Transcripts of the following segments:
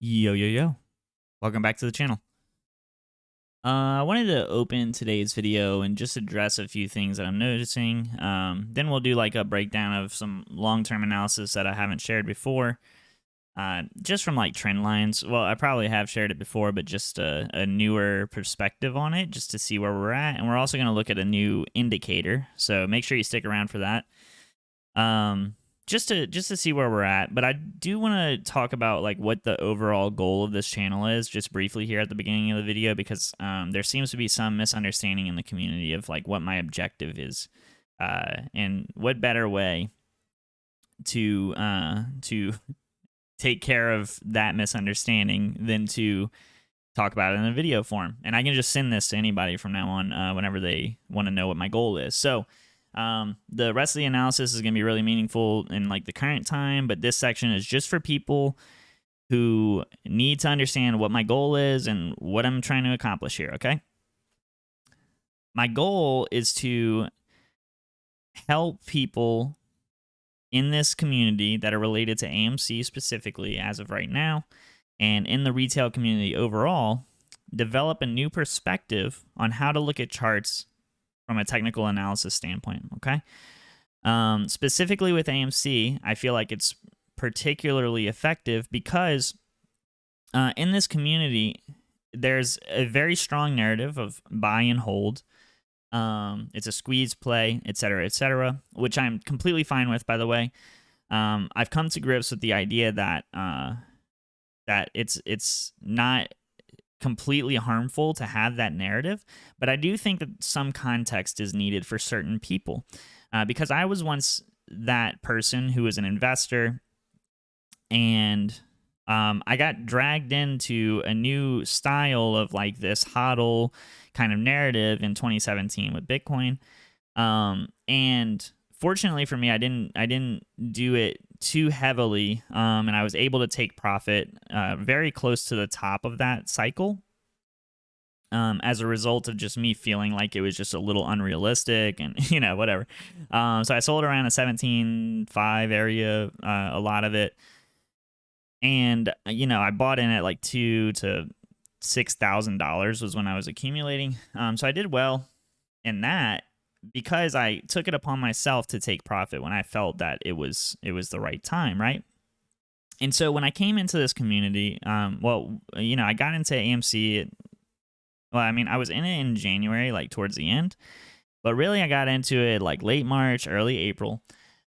Yo, yo, yo. Welcome back to the channel. I wanted to open today's video and just address a few things that I'm noticing. Then we'll do like a breakdown of some long-term analysis that I haven't shared before. Just from like trend lines. Well, I probably have shared it before, but just a newer perspective on it just to see where we're at. And we're also going to look at a new indicator. So make sure you stick around for that. Just to see where we're at, but I do want to talk about like what the overall goal of this channel is just briefly here at the beginning of the video, because there seems to be some misunderstanding in the community of like what my objective is, and what better way to take care of that misunderstanding than to talk about it in a video form. And I can just send this to anybody from now on whenever they want to know what my goal is. So the rest of the analysis is going to be really meaningful in like the current time, but this section is just for people who need to understand what my goal is and what I'm trying to accomplish here, okay? My goal is to help people in this community that are related to AMC specifically as of right now, and in the retail community overall, develop a new perspective on how to look at charts from a technical analysis standpoint, okay? Specifically with AMC, I feel like it's particularly effective because in this community, there's a very strong narrative of buy and hold. It's a squeeze play, etc., which I'm completely fine with, by the way. I've come to grips with the idea that that it's not completely harmful to have that narrative, but I do think that some context is needed for certain people, because I was once that person who was an investor, and I got dragged into a new style of like this hodl kind of narrative in 2017 with Bitcoin, and fortunately for me, I didn't do it too heavily, and I was able to take profit very close to the top of that cycle, as a result of just me feeling like it was just a little unrealistic and whatever. So I sold around a 17.5 area, a lot of it, and I bought in at like $2,000 to $6,000 was when I was accumulating. So I did well in that, because I took it upon myself to take profit when I felt that it was the right time, right? And so when I came into this community, I got into AMC. Well, I mean, I was in it in January, like towards the end, but really I got into it like late March, early April.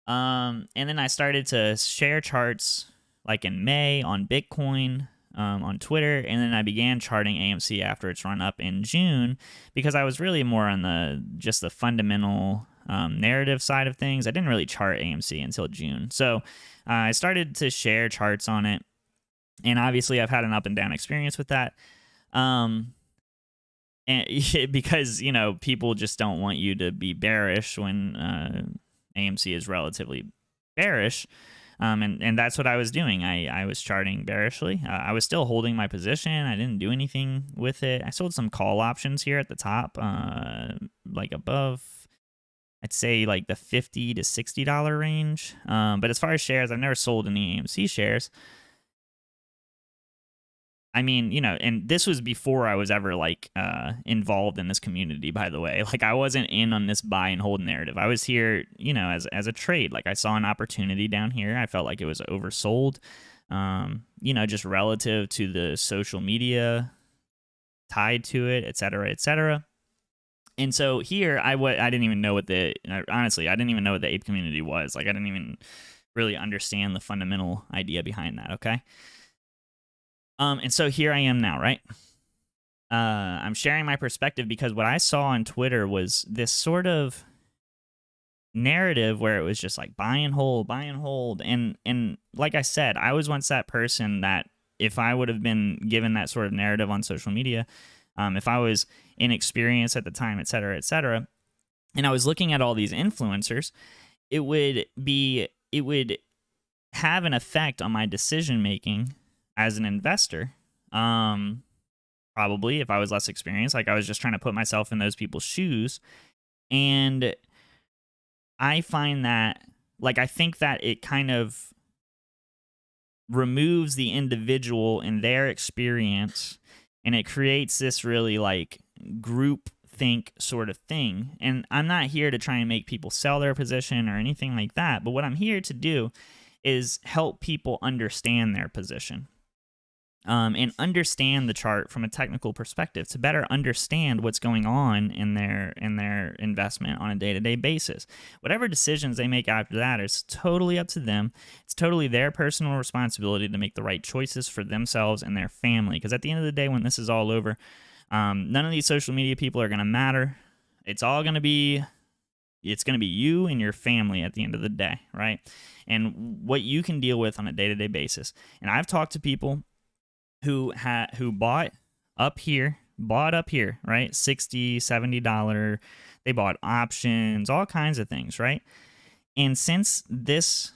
And then I started to share charts like in May on Bitcoin, on Twitter, and then I began charting AMC after its run up in June, because I was really more on the fundamental narrative side of things. I didn't really chart AMC until June, so I started to share charts on it, and obviously I've had an up and down experience with that, and because people just don't want you to be bearish when AMC is relatively bearish. And that's what I was doing. I was charting bearishly. I was still holding my position. I didn't do anything with it. I sold some call options here at the top, like above, I'd say like the $50 to $60 range. But as far as shares, I've never sold any AMC shares. I mean, and this was before I was ever like involved in this community, by the way. Like I wasn't in on this buy and hold narrative. I was here, as a trade. Like I saw an opportunity down here. I felt like it was oversold, just relative to the social media tied to it, etc. And so here I didn't even know honestly, I didn't even know what the ape community was. Like I didn't even really understand the fundamental idea behind that, okay? And so here I am now, right? I'm sharing my perspective because what I saw on Twitter was this sort of narrative where it was just like buy and hold. And like I said, I was once that person that if I would have been given that sort of narrative on social media, if I was inexperienced at the time, et cetera, and I was looking at all these influencers, it would have an effect on my decision making as an investor, probably if I was less experienced. Like I was just trying to put myself in those people's shoes, and I find that, like, I think that it kind of removes the individual and their experience, and it creates this really like group think sort of thing. And I'm not here to try and make people sell their position or anything like that, but what I'm here to do is help people understand their position, and understand the chart from a technical perspective to better understand what's going on in their investment on a day-to-day basis. Whatever decisions they make after that is totally up to them. It's totally their personal responsibility to make the right choices for themselves and their family. Because at the end of the day, when this is all over, none of these social media people are going to matter. It's going to be you and your family at the end of the day, right? And what you can deal with on a day-to-day basis. And I've talked to people who bought up here, right? $60, $70. They bought options, all kinds of things, right? And since this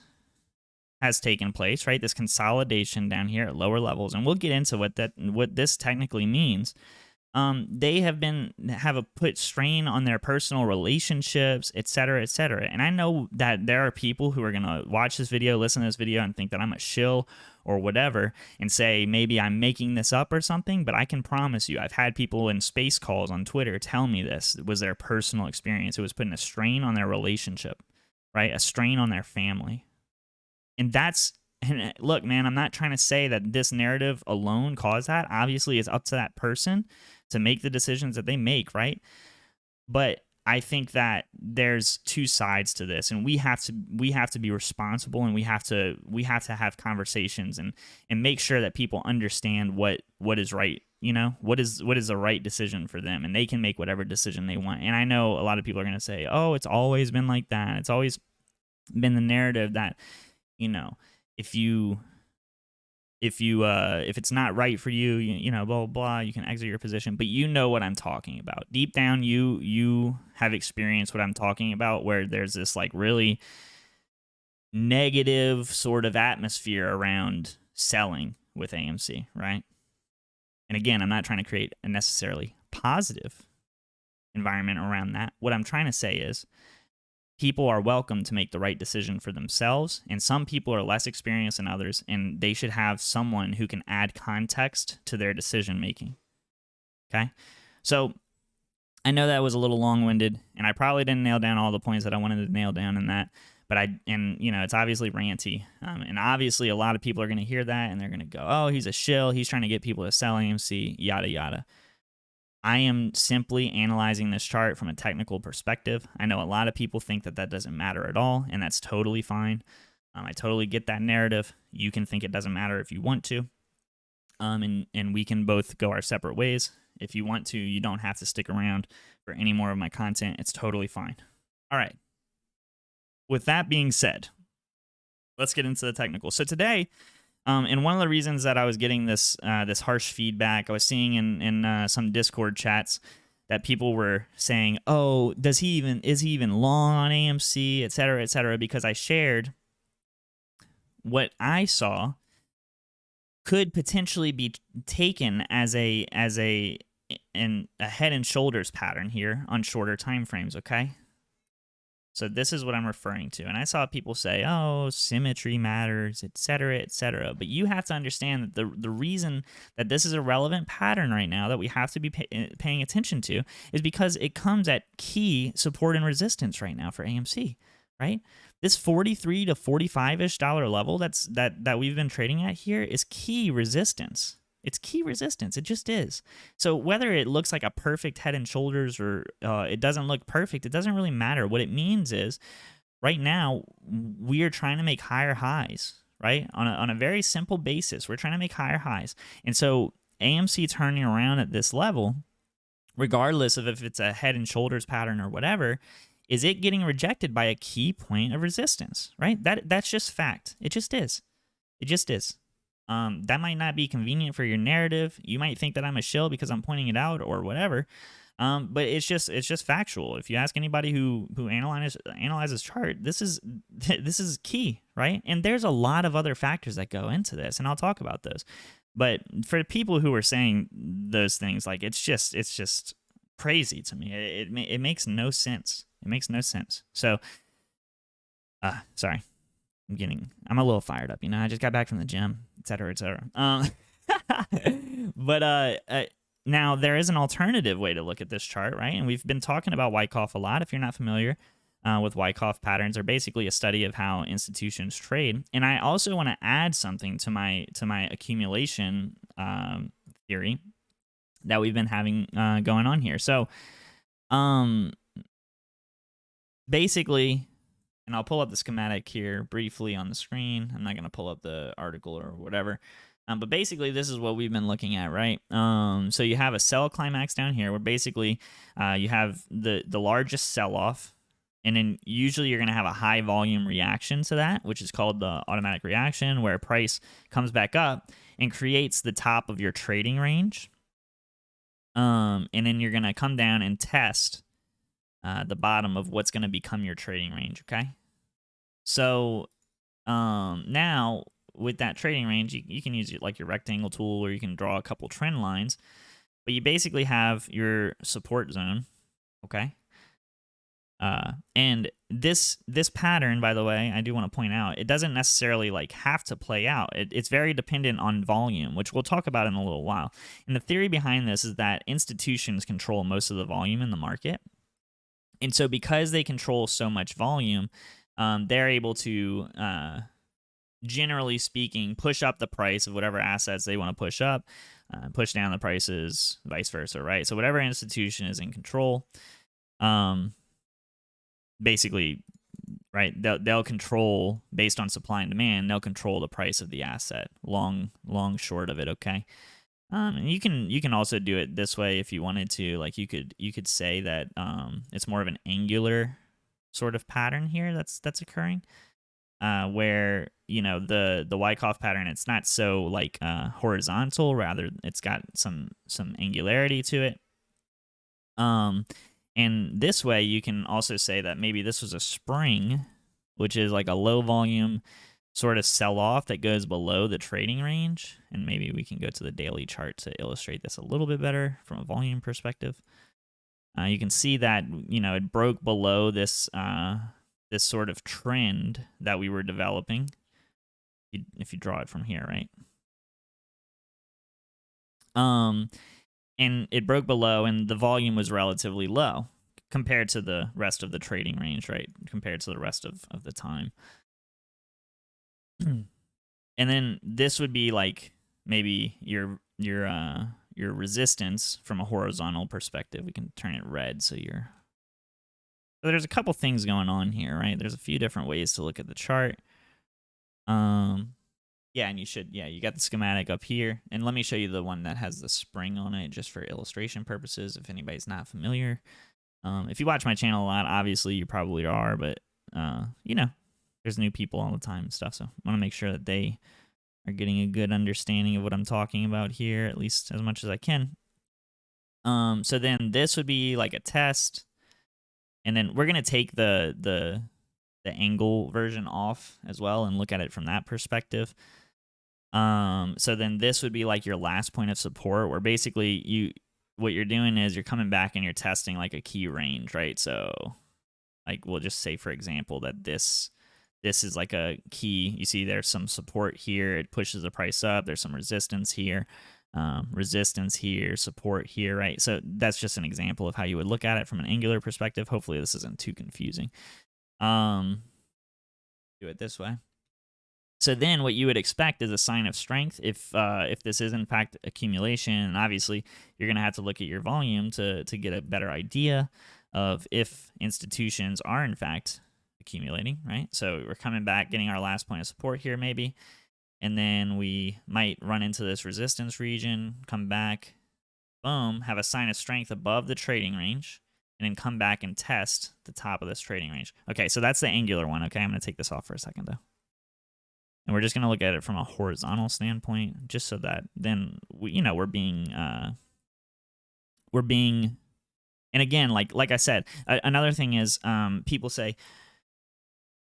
has taken place, right, this consolidation down here at lower levels, and we'll get into what this technically means. They have put strain on their personal relationships, et cetera, et cetera. And I know that there are people who are going to watch this video, listen to this video, and think that I'm a shill or whatever, and say maybe I'm making this up or something, but I can promise you, I've had people in space calls on Twitter tell me this was their personal experience. It was putting a strain on their relationship, right? A strain on their family. And look, man, I'm not trying to say that this narrative alone caused that. Obviously, it's up to that person to make the decisions that they make, right? But I think that there's two sides to this, and we have to be responsible, and we have to have conversations and make sure that people understand what is right. You know, what is the right decision for them, and they can make whatever decision they want. And I know a lot of people are going to say, "Oh, it's always been like that. It's always been the narrative that, you know, if it's not right for you, you know, blah, blah, blah, you can exit your position." But you know what I'm talking about. Deep down, you have experienced what I'm talking about, where there's this like really negative sort of atmosphere around selling with AMC, right? And again, I'm not trying to create a necessarily positive environment around that. What I'm trying to say is people are welcome to make the right decision for themselves, and some people are less experienced than others, and they should have someone who can add context to their decision making. Okay? So I know that was a little long-winded, and I probably didn't nail down all the points that I wanted to nail down in that, but you know, it's obviously ranty, and obviously a lot of people are going to hear that, and they're going to go, "Oh, he's a shill, he's trying to get people to sell AMC, yada yada." I am simply analyzing this chart from a technical perspective. I know a lot of people think that doesn't matter at all, and that's totally fine. I totally get that narrative. You can think it doesn't matter if you want to, and we can both go our separate ways. If you want to, you don't have to stick around for any more of my content. It's totally fine. All right. With that being said, let's get into the technical. So today, and one of the reasons that I was getting this harsh feedback, I was seeing in some Discord chats that people were saying, "Oh, is he even long on AMC, et cetera," because I shared what I saw could potentially be taken as a head and shoulders pattern here on shorter time frames. Okay. So this is what I'm referring to. And I saw people say, "Oh, symmetry matters, et cetera, et cetera." But you have to understand that the reason that this is a relevant pattern right now that we have to be paying attention to is because it comes at key support and resistance right now for AMC, right? This 43 to 45-ish dollar level that we've been trading at here is key resistance. It's key resistance. It just is. So whether it looks like a perfect head and shoulders or it doesn't look perfect, it doesn't really matter. What it means is right now we are trying to make higher highs, right? On a very simple basis, we're trying to make higher highs. And so AMC turning around at this level, regardless of if it's a head and shoulders pattern or whatever, is it getting rejected by a key point of resistance, right? That's just fact. It just is. It just is. That might not be convenient for your narrative. You might think that I'm a shill because I'm pointing it out or whatever. But it's just factual. If you ask anybody who analyzes chart, this is key, right? And there's a lot of other factors that go into this, and I'll talk about those. But for people who are saying those things, like it's just crazy to me. It makes no sense. It makes no sense. So, sorry. I'm a little fired up, I just got back from the gym, et cetera, et cetera. But now there is an alternative way to look at this chart, right? And we've been talking about Wyckoff a lot. If you're not familiar with Wyckoff patterns, they're basically a study of how institutions trade. And I also want to add something to my accumulation theory that we've been having going on here. So, basically, and I'll pull up the schematic here briefly on the screen. I'm not going to pull up the article or whatever. But basically, this is what we've been looking at, right? So you have a sell climax down here where basically you have the largest sell-off, and then usually you're going to have a high volume reaction to that, which is called the automatic reaction, where price comes back up and creates the top of your trading range. And then you're going to come down and test the bottom of what's going to become your trading range, okay? So now with that trading range, you can use like your rectangle tool, or you can draw a couple trend lines, but you basically have your support zone, okay? And this pattern, by the way, I do want to point out, it doesn't necessarily like have to play out. It's very dependent on volume, which we'll talk about in a little while. And the theory behind this is that institutions control most of the volume in the market. And so because they control so much volume, they're able to, generally speaking, push up the price of whatever assets they want to push up, push down the prices, vice versa, right? So whatever institution is in control, basically, right, they'll control based on supply and demand. They'll control the price of the asset, long short of it, okay? And you can also do it this way if you wanted to. Like you could say that it's more of an angular sort of pattern here that's occurring, where the Wyckoff pattern, it's not so like horizontal, rather it's got some angularity to it. And this way you can also say that maybe this was a spring, which is like a low volume sort of sell-off that goes below the trading range. And maybe we can go to the daily chart to illustrate this a little bit better from a volume perspective. You can see that it broke below this this sort of trend that we were developing. If you draw it from here, right? And it broke below, and the volume was relatively low compared to the rest of the trading range, right? Compared to the rest of the time. And then this would be like maybe your resistance from a horizontal perspective. We can turn it red so you're. So there's a couple things going on here, right? There's a few different ways to look at the chart. Yeah, and you got the schematic up here. And let me show you the one that has the spring on it just for illustration purposes if anybody's not familiar. If you watch my channel a lot, obviously you probably are, but there's new people all the time and stuff, so I want to make sure that they are getting a good understanding of what I'm talking about here, at least as much as I can. So then this would be like a test, and then we're gonna take the angle version off as well and look at it from that perspective. So then this would be like your last point of support, where basically what you're doing is you're coming back and you're testing like a key range, right? So like we'll just say, for example, that this is like a key. You see there's some support here. It pushes the price up. There's some resistance here, support here, right? So that's just an example of how you would look at it from an angular perspective. Hopefully this isn't too confusing. Do it this way. So then what you would expect is a sign of strength if this is in fact accumulation. And obviously you're going to have to look at your volume to get a better idea of if institutions are in fact accumulating, right? So we're coming back, getting our last point of support here maybe, and then we might run into this resistance region, come back, boom, have a sign of strength above the trading range, and then come back and test the top of this trading range. Okay, so that's the angular one. Okay, I'm going to take this off for a second though. And we're just going to look at it from a horizontal standpoint, just so that then we're being, and again, like I said, another thing is people say,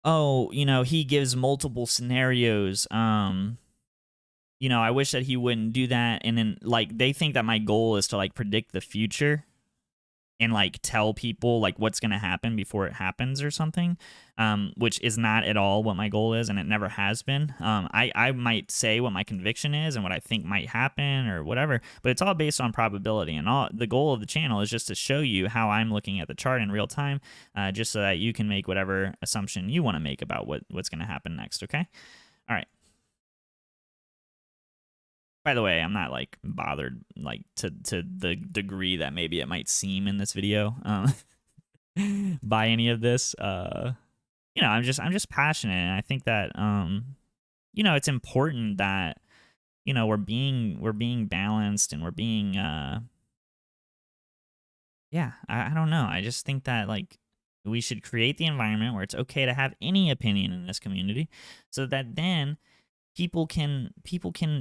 oh, he gives multiple scenarios. I wish that he wouldn't do that. And then like they think that my goal is to like predict the future. and like tell people like what's going to happen before it happens or something, which is not at all what my goal is, and it never has been. I might say what my conviction is and what I think might happen or whatever, but it's all based on probability. And all the goal of the channel is just to show you how I'm looking at the chart in real time, just so that you can make whatever assumption you want to make about what's going to happen next. Okay. All right. By the way, I'm not like bothered like to the degree that maybe it might seem in this video by any of this. I'm just passionate, and I think that it's important that we're being balanced, and we're being I don't know. I just think that like we should create the environment where it's okay to have any opinion in this community, so that then people can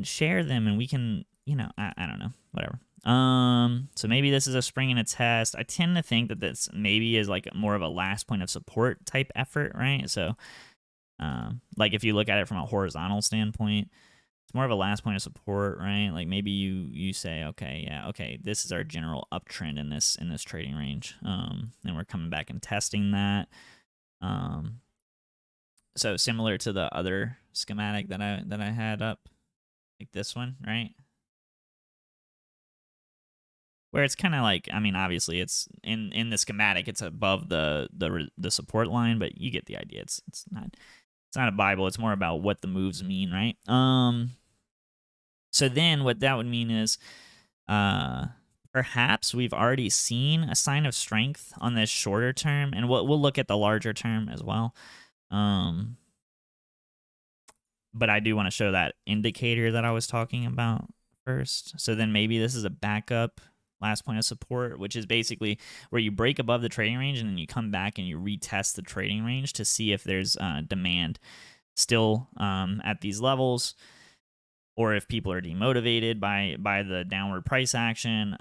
share them, and we can, I don't know, whatever. So maybe this is a spring in a test. I tend to think that this maybe is like more of a last point of support type effort, right? So like if you look at it from a horizontal standpoint, it's more of a last point of support, right? Like maybe you say, okay, this is our general uptrend in this trading range, and we're coming back and testing that. So similar to the other schematic that I had up, like this one, right? Where it's kind of like, I mean, obviously it's in the schematic, it's above the support line, but you get the idea. It's not a Bible. It's more about what the moves mean, right? So then what that would mean is, perhaps we've already seen a sign of strength on this shorter term, and we'll look at the larger term as well. But I do want to show that indicator that I was talking about first. So then maybe this is a backup last point of support, which is basically where you break above the trading range and then you come back and you retest the trading range to see if there's demand still at these levels, or if people are demotivated by the downward price action,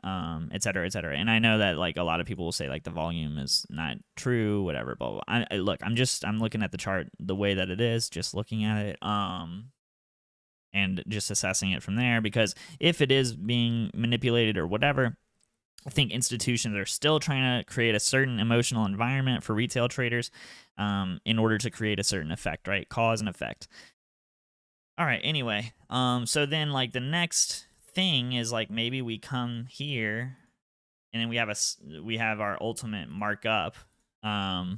et cetera, et cetera. And I know that like a lot of people will say like the volume is not true, whatever, blah, blah. Look, I'm looking at the chart the way that it is, just looking at it, and just assessing it from there, because if it is being manipulated or whatever, I think institutions are still trying to create a certain emotional environment for retail traders, in order to create a certain effect, right? Cause and effect. All right, anyway, so then like the next thing is like maybe we come here and then we have our ultimate markup right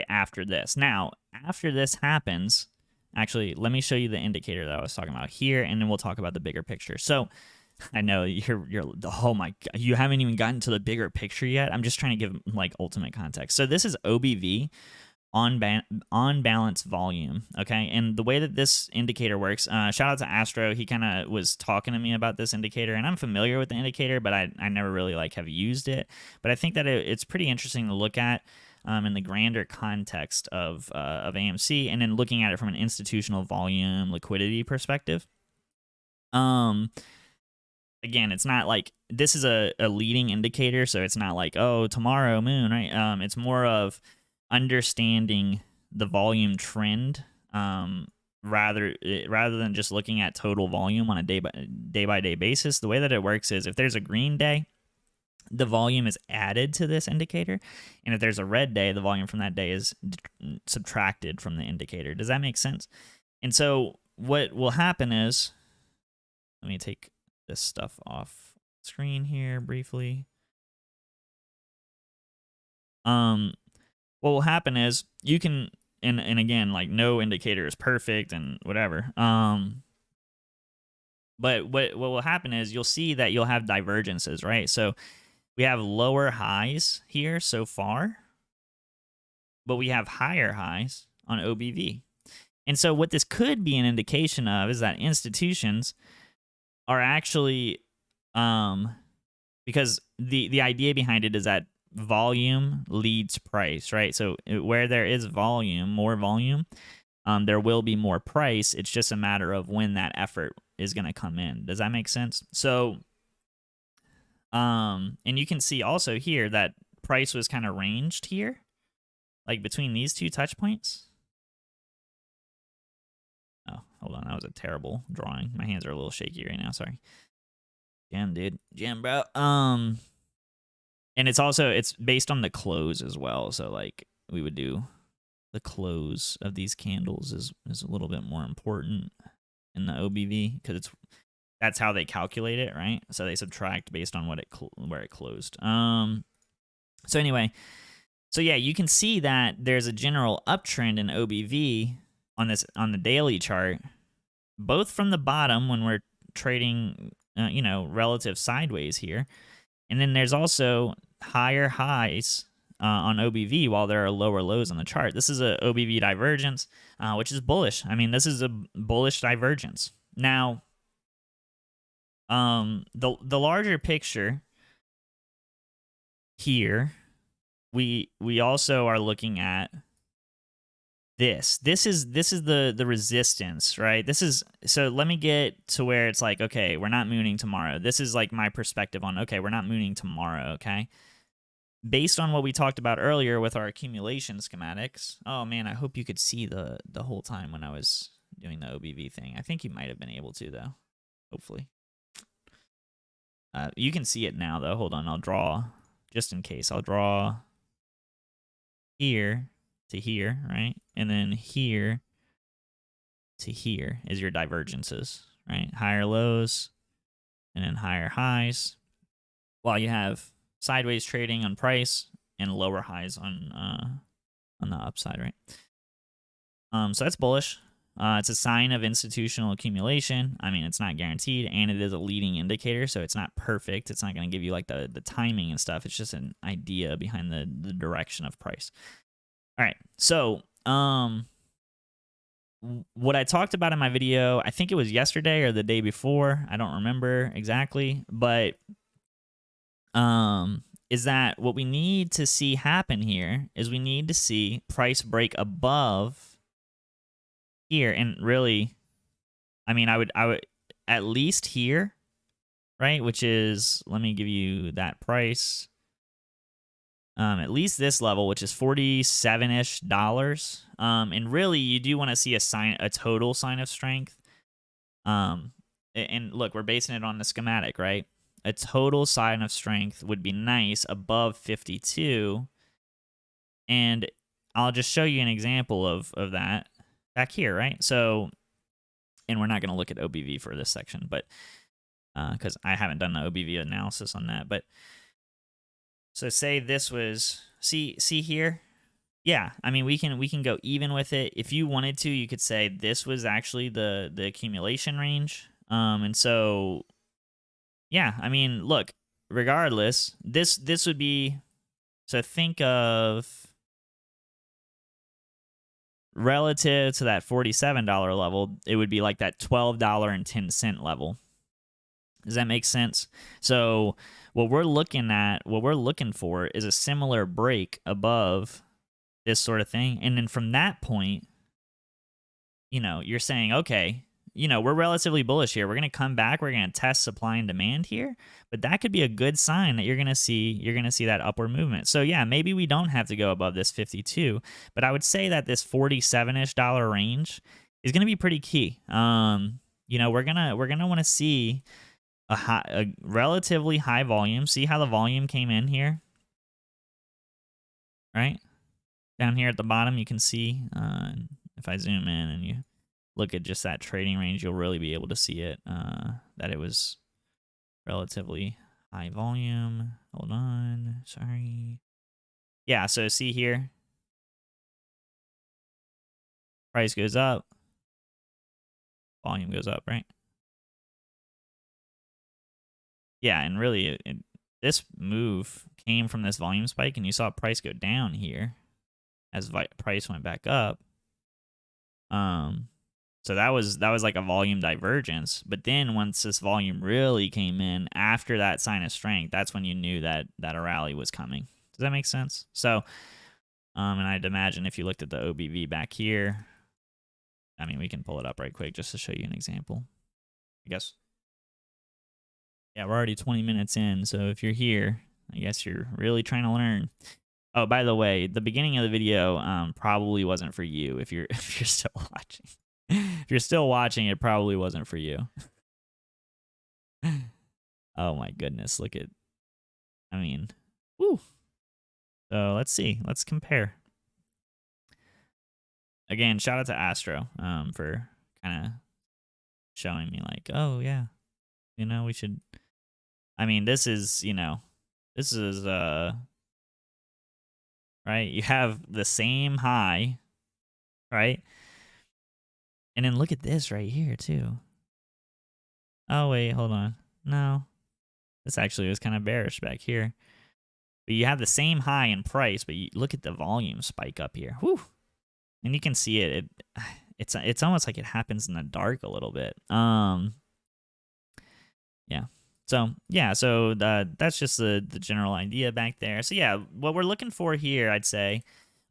after this. Now, after this happens, actually, let me show you the indicator that I was talking about here, and then we'll talk about the bigger picture. So I know you're oh my God, you haven't even gotten to the bigger picture yet. I'm just trying to give like ultimate context. So this is OBV, on balance volume, okay? And the way that this indicator works, shout out to Astro. He kind of was talking to me about this indicator, and I'm familiar with the indicator, but I never really like have used it. But I think that it's pretty interesting to look at in the grander context of AMC, and then looking at it from an institutional volume liquidity perspective. Again, it's not like this is a leading indicator, so it's not like, oh, tomorrow moon, right? It's more of understanding the volume trend, rather than just looking at total volume on a day by day basis. The way that it works is if there's a green day, the volume is added to this indicator, and if there's a red day, the volume from that day is subtracted from the indicator. Does that make sense? And so what will happen is, let me take this stuff off screen here briefly. What will happen is you can, and again, like no indicator is perfect and whatever. But what will happen is you'll see that you'll have divergences, right? So we have lower highs here so far, but we have higher highs on OBV. And so what this could be an indication of is that institutions are actually, because the idea behind it is that volume leads price, right? So where there is volume, more volume, there will be more price. It's just a matter of when that effort is going to come in. Does that make sense? So, and you can see also here that price was kind of ranged here, like between these two touch points. Oh, hold on. That was a terrible drawing. My hands are a little shaky right now. Sorry. Jim, dude. Jim, bro. And it's based on the close as well. So like we would do the close of these candles is a little bit more important in the OBV because that's how they calculate it, right? So they subtract based on where it closed. So anyway, so yeah, you can see that there's a general uptrend in OBV on the daily chart, both from the bottom when we're trading, relative sideways here, and then there's also higher highs on OBV while there are lower lows on the chart. This is a OBV divergence, which is bullish. I mean, this is a bullish divergence. Now, the larger picture here, we also are looking at this. This is the resistance, right? So let me get to where it's like, okay, we're not mooning tomorrow. This is like my perspective on, okay, we're not mooning tomorrow, okay? Based on what we talked about earlier with our accumulation schematics. Oh man, I hope you could see the whole time when I was doing the OBV thing. I think you might have been able to though, hopefully. You can see it now though. Hold on, I'll draw, just in case. I'll draw here to here, right? And then here to here is your divergences, right? Higher lows and then higher highs, while you have sideways trading on price and lower highs on the upside, right? So that's bullish. It's a sign of institutional accumulation. I mean, it's not guaranteed, and it is a leading indicator, so it's not perfect. It's not going to give you like the timing and stuff. It's just an idea behind the direction of price. All right, so what I talked about in my video, I think it was yesterday or the day before, I don't remember exactly, but is that what we need to see happen here is we need to see price break above here, and really, I mean, I would at least here, right, which is, let me give you that price. At least this level, which is $47-ish. And really, you do want to see a total sign of strength. And look, we're basing it on the schematic, right? A total sign of strength would be nice above 52. And I'll just show you an example of that back here, right? So, and we're not going to look at OBV for this section, but because I haven't done the OBV analysis on that, but so say this was, see here? Yeah, I mean, we can go even with it. If you wanted to, you could say this was actually the accumulation range. And so, yeah, I mean, look, regardless, this would be, so think of relative to that $47 level, it would be like that $12.10 level. Does that make sense? So what we're looking for is a similar break above this sort of thing. And then from that point, you're saying, okay, we're relatively bullish here. We're going to come back. We're going to test supply and demand here. But that could be a good sign that you're going to see that upward movement. So yeah, maybe we don't have to go above this 52, but I would say that this $47-ish range is going to be pretty key. We're going to want to see a relatively high volume. See how the volume came in here, right? Down here at the bottom, you can see, if I zoom in and you look at just that trading range, you'll really be able to see it, that it was relatively high volume. Hold on, sorry. Yeah, so see here, price goes up, volume goes up, right? Yeah, and really, this move came from this volume spike, and you saw price go down here as price went back up. So that was like a volume divergence. But then once this volume really came in after that sign of strength, that's when you knew that a rally was coming. Does that make sense? So, and I'd imagine if you looked at the OBV back here, I mean, we can pull it up right quick just to show you an example, I guess. Yeah, we're already 20 minutes in, so if you're here, I guess you're really trying to learn. Oh, by the way, the beginning of the video probably wasn't for you if you're still watching. If you're still watching, it probably wasn't for you. Oh my goodness, look at, I mean, Woo. So let's see. Let's compare. Again, shout out to Astro for kind of showing me like, oh yeah, we should. I mean, this is right. You have the same high, right? And then look at this right here too. Oh wait, hold on. No, this actually was kind of bearish back here. But you have the same high in price, but you look at the volume spike up here. Whew. And you can see it. It's almost like it happens in the dark a little bit. Yeah. So that's just the general idea back there. So yeah, what we're looking for here, I'd say,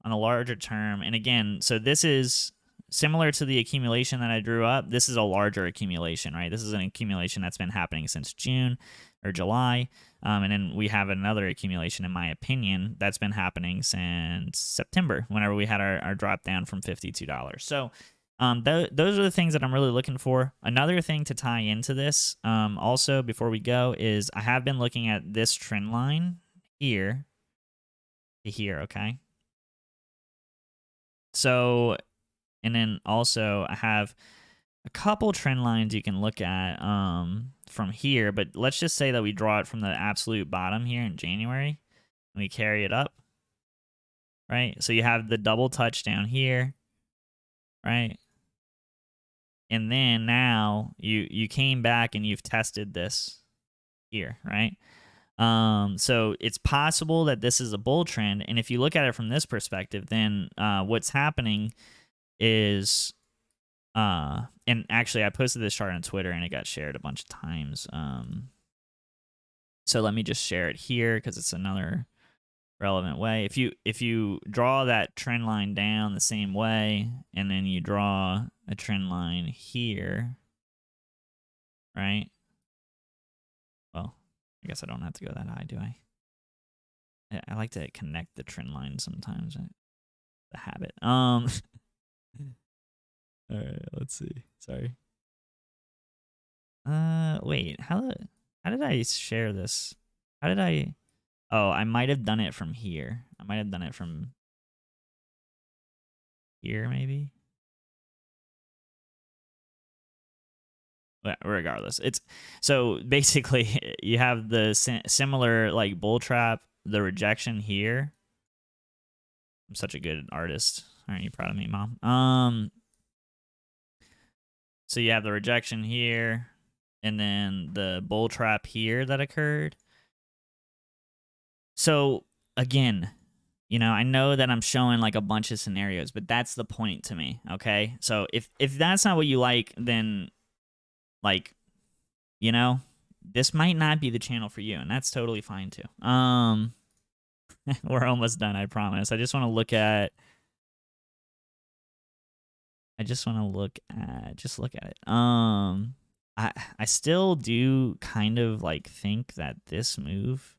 on a larger term, and again, so this is similar to the accumulation that I drew up. This is a larger accumulation, right? This is an accumulation that's been happening since June or July. And then we have another accumulation, in my opinion, that's been happening since September, whenever we had our drop down from $52. So those are the things that I'm really looking for. Another thing to tie into this, also before we go, is I have been looking at this trend line here to here, okay? So, and then also I have a couple trend lines you can look at from here, but let's just say that we draw it from the absolute bottom here in January and we carry it up, right? So you have the double touchdown here, right? And then now you came back and you've tested this here, right? So it's possible that this is a bull trend, and if you look at it from this perspective, then what's happening is and actually I posted this chart on Twitter and it got shared a bunch of times. So let me just share it here because it's another relevant way. If you draw that trend line down the same way and then you draw a trend line here, right? Well, I guess I don't have to go that high, do I? I like to connect the trend line sometimes. The habit. All right, let's see. Sorry. Wait. How did I share this? How did I? Oh, I might have done it from here. I might have done it from here, maybe. But regardless, it's so basically you have the similar like bull trap, the rejection here. I'm such a good artist. Aren't you proud of me, Mom? So you have the rejection here, and then the bull trap here that occurred. So again, I know that I'm showing like a bunch of scenarios, but that's the point to me, okay? So if that's not what you like, then like, this might not be the channel for you, and that's totally fine too. We're almost done, I promise. I just want to look at just look at it. I still do kind of like think that this move,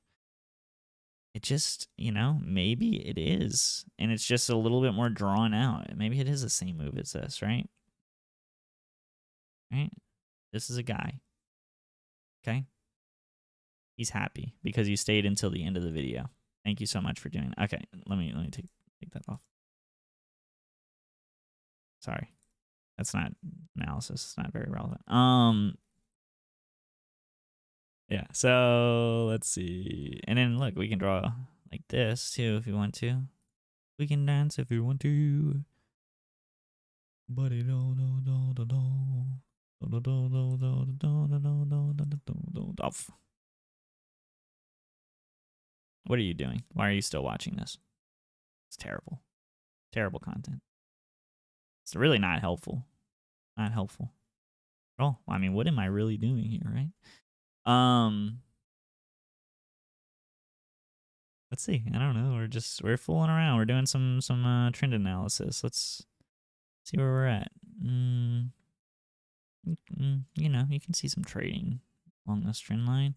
it just, maybe it is. And it's just a little bit more drawn out. Maybe it is the same move as this, right? Right? This is a guy. Okay? He's happy because you stayed until the end of the video. Thank you so much for doing that. Okay, let me take that off. Sorry. That's not analysis. It's not very relevant. Yeah, so let's see. And then look, we can draw like this too if you want to. We can dance if you want to. Buddy do do do do do. What are you doing? Why are you still watching this? It's terrible. Terrible content. It's really not helpful. Not helpful at all. I mean, what am I really doing here, right? Let's see. I don't know. We're fooling around. We're doing some trend analysis. Let's see where we're at. You can see some trading along this trend line.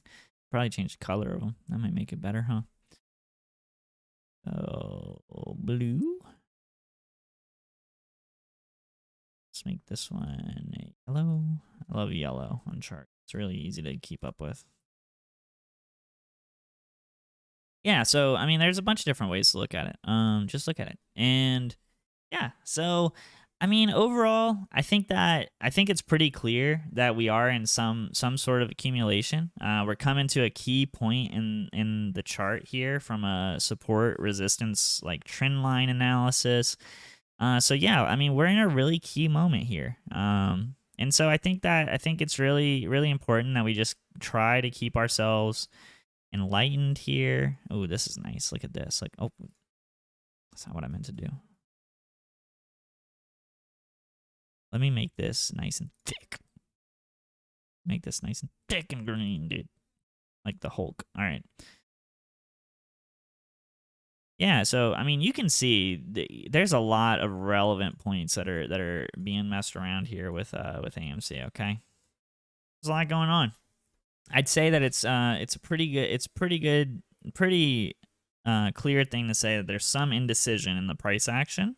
Probably change the color of them. That might make it better, huh? Oh, blue. Let's make this one a yellow. I love yellow on chart. It's really easy to keep up with. Yeah, so I mean, there's a bunch of different ways to look at it. Just look at it, and yeah. So, I mean, overall, I think it's pretty clear that we are in some sort of accumulation. We're coming to a key point in the chart here from a support resistance like trend line analysis. So yeah, I mean, we're in a really key moment here. And so I think it's really important that we just try to keep ourselves enlightened here. Oh, this is nice. Look at this. Like, oh, that's not what I meant to do. Let me make this nice and thick. Make this nice and thick and green, dude. Like the Hulk. All right. Yeah, so I mean, you can see there's a lot of relevant points that are being messed around here with AMC. Okay, there's a lot going on. I'd say that it's a pretty good, pretty clear thing to say that there's some indecision in the price action,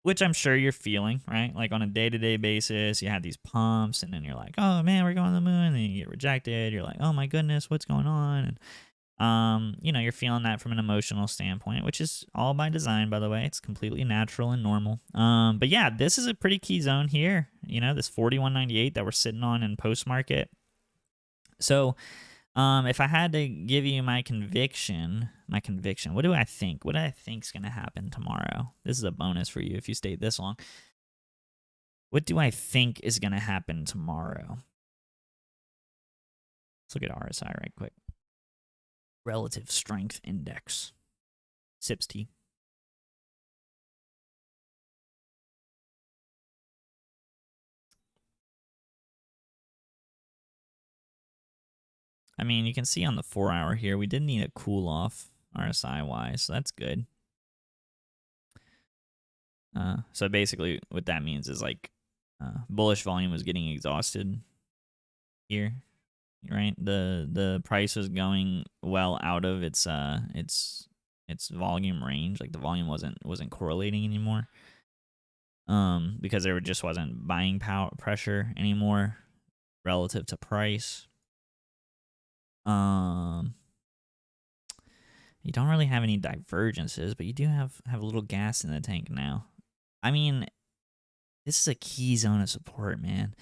which I'm sure you're feeling, right? Like on a day-to-day basis, you have these pumps, and then you're like, oh man, we're going to the moon, and then you get rejected. You're like, oh my goodness, what's going on? And you know, you're feeling that from an emotional standpoint, which is all by design, by the way. It's completely natural and normal. But yeah, this is a pretty key zone here. You know, this 41.98 that we're sitting on in post market. So, if I had to give you my conviction, what do I think? What do I think's gonna happen tomorrow? This is a bonus for you if you stayed this long. What do I think is gonna happen tomorrow? Let's look at RSI right quick. Relative Strength Index. SIPST. I mean, you can see on the 4-hour here, we did need a cool off RSI-wise, so that's good. So basically, what that means is like bullish volume was getting exhausted here, right? The price was going well out of its volume range. Like the volume wasn't correlating anymore. Because there just wasn't buying power pressure anymore relative to price. You don't really have any divergences, but you do have a little gas in the tank now. I mean, this is a key zone of support, man.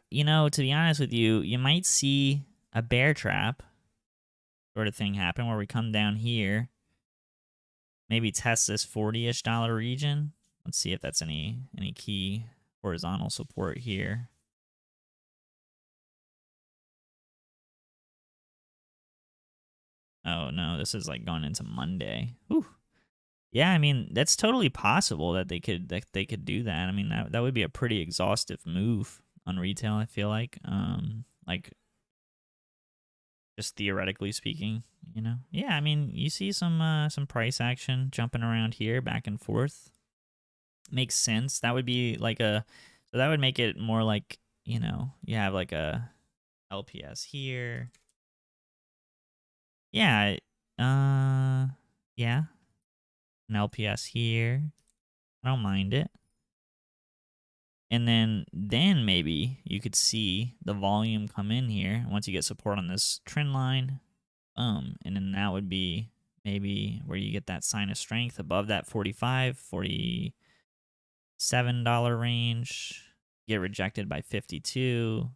You know, to be honest with you, you might see a bear trap sort of thing happen where we come down here, maybe test this 40-ish dollar region. Let's see if that's any key horizontal support here. Oh no, this is like going into Monday. Whew. Yeah, I mean that's totally possible that they could do that. I mean that would be a pretty exhaustive move on retail. I feel like just theoretically speaking, you know. Yeah, I mean you see some price action jumping around here back and forth. Makes sense. That would be like so that would make it more like, you know, you have like a LPS here. Yeah, yeah, an LPS here. I don't mind it. And then maybe you could see the volume come in here once you get support on this trend line. And then that would be maybe where you get that sign of strength above that $45, $47 range. Get rejected by 52.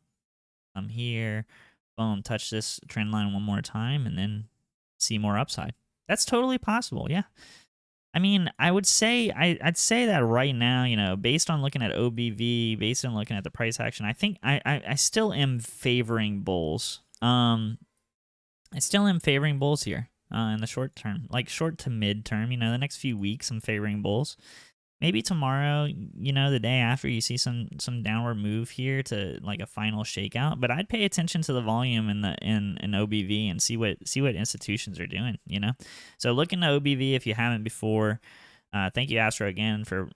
Come here. Boom, touch this trend line one more time and then see more upside. That's totally possible, yeah. I mean, I would say I'd say that right now, you know, based on looking at OBV, based on looking at the price action, I think I still am favoring bulls. I still am favoring bulls here in the short term, like short to mid term. You know, the next few weeks, I'm favoring bulls. Maybe tomorrow, you know, the day after, you see some downward move here to like a final shakeout. But I'd pay attention to the volume in OBV and see what institutions are doing. You know, so look into OBV if you haven't before. Thank you, Astro, again for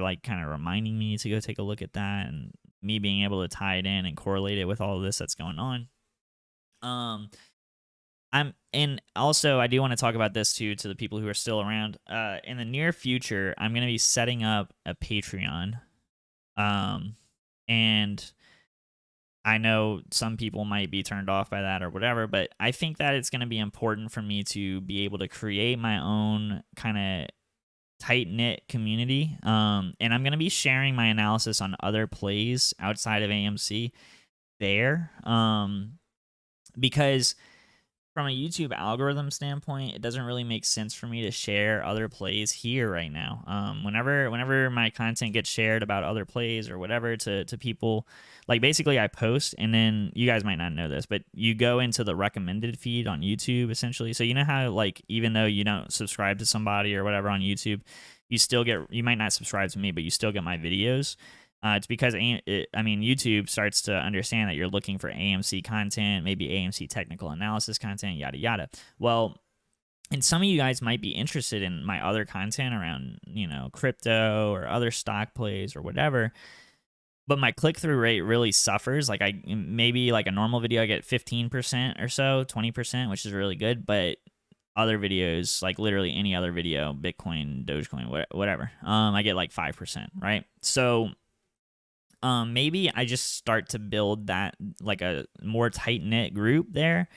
like kind of reminding me to go take a look at that and me being able to tie it in and correlate it with all of this that's going on. And also I do want to talk about this too to the people who are still around. In the near future, I'm gonna be setting up a Patreon, and I know some people might be turned off by that or whatever, but I think that it's going to be important for me to be able to create my own kind of tight knit community. And I'm going to be sharing my analysis on other plays outside of AMC there. Because from a YouTube algorithm standpoint, it doesn't really make sense for me to share other plays here right now. Whenever my content gets shared about other plays or whatever to people, like basically I post, and then you guys might not know this, but you go into the recommended feed on YouTube essentially. So you know how like even though you don't subscribe to somebody or whatever on YouTube, you might not subscribe to me, but you still get my videos. It's because YouTube starts to understand that you're looking for AMC content, maybe AMC technical analysis content, yada yada. Well, and some of you guys might be interested in my other content around, crypto or other stock plays or whatever. But my click through rate really suffers. Like maybe like a normal video, I get 15% or so, 20%, which is really good. But other videos, like literally any other video, Bitcoin, Dogecoin, whatever, I get like 5%, right? So maybe I just start to build that like a more tight knit group there.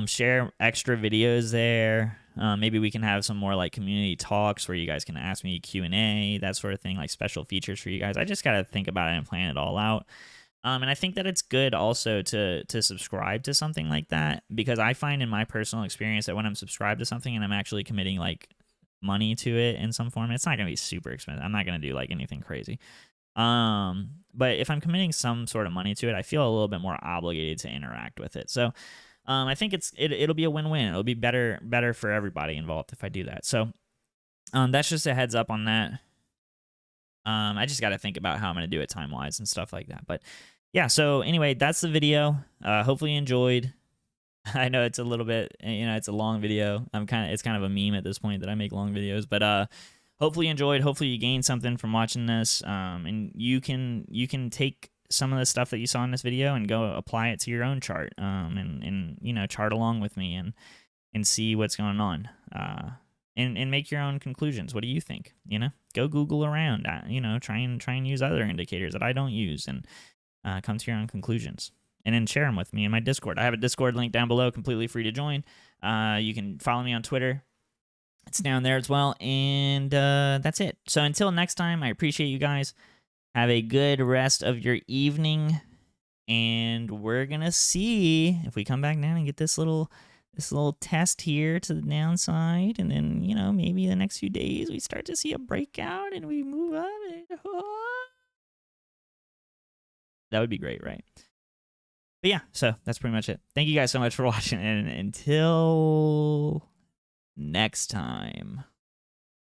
Share extra videos there. Maybe we can have some more like community talks where you guys can ask me Q&A, that sort of thing, like special features for you guys. I just got to think about it and plan it all out. And I think that it's good also to subscribe to something like that, because I find in my personal experience that when I'm subscribed to something and I'm actually committing like money to it in some form, it's not going to be super expensive. I'm not going to do like anything crazy. But if I'm committing some sort of money to it, I feel a little bit more obligated to interact with it. So, I think it'll be a win-win. It'll be better for everybody involved if I do that. So, that's just a heads up on that. I just got to think about how I'm going to do it time-wise and stuff like that. But yeah, so anyway, that's the video. Hopefully you enjoyed. I know it's a little bit, it's a long video. It's kind of a meme at this point that I make long videos, but hopefully you enjoyed. Hopefully you gained something from watching this. And you can take some of the stuff that you saw in this video and go apply it to your own chart. And chart along with me and see what's going on. And make your own conclusions. What do you think? Go Google around. Try and use other indicators that I don't use, and come to your own conclusions. And then share them with me in my Discord. I have a Discord link down below, completely free to join. You can follow me on Twitter. It's down there as well. And that's it. So until next time, I appreciate you guys. Have a good rest of your evening. And we're going to see if we come back down and get this little test here to the downside. And then, maybe the next few days we start to see a breakout and we move up. That would be great, right? But yeah, so that's pretty much it. Thank you guys so much for watching, and until next time.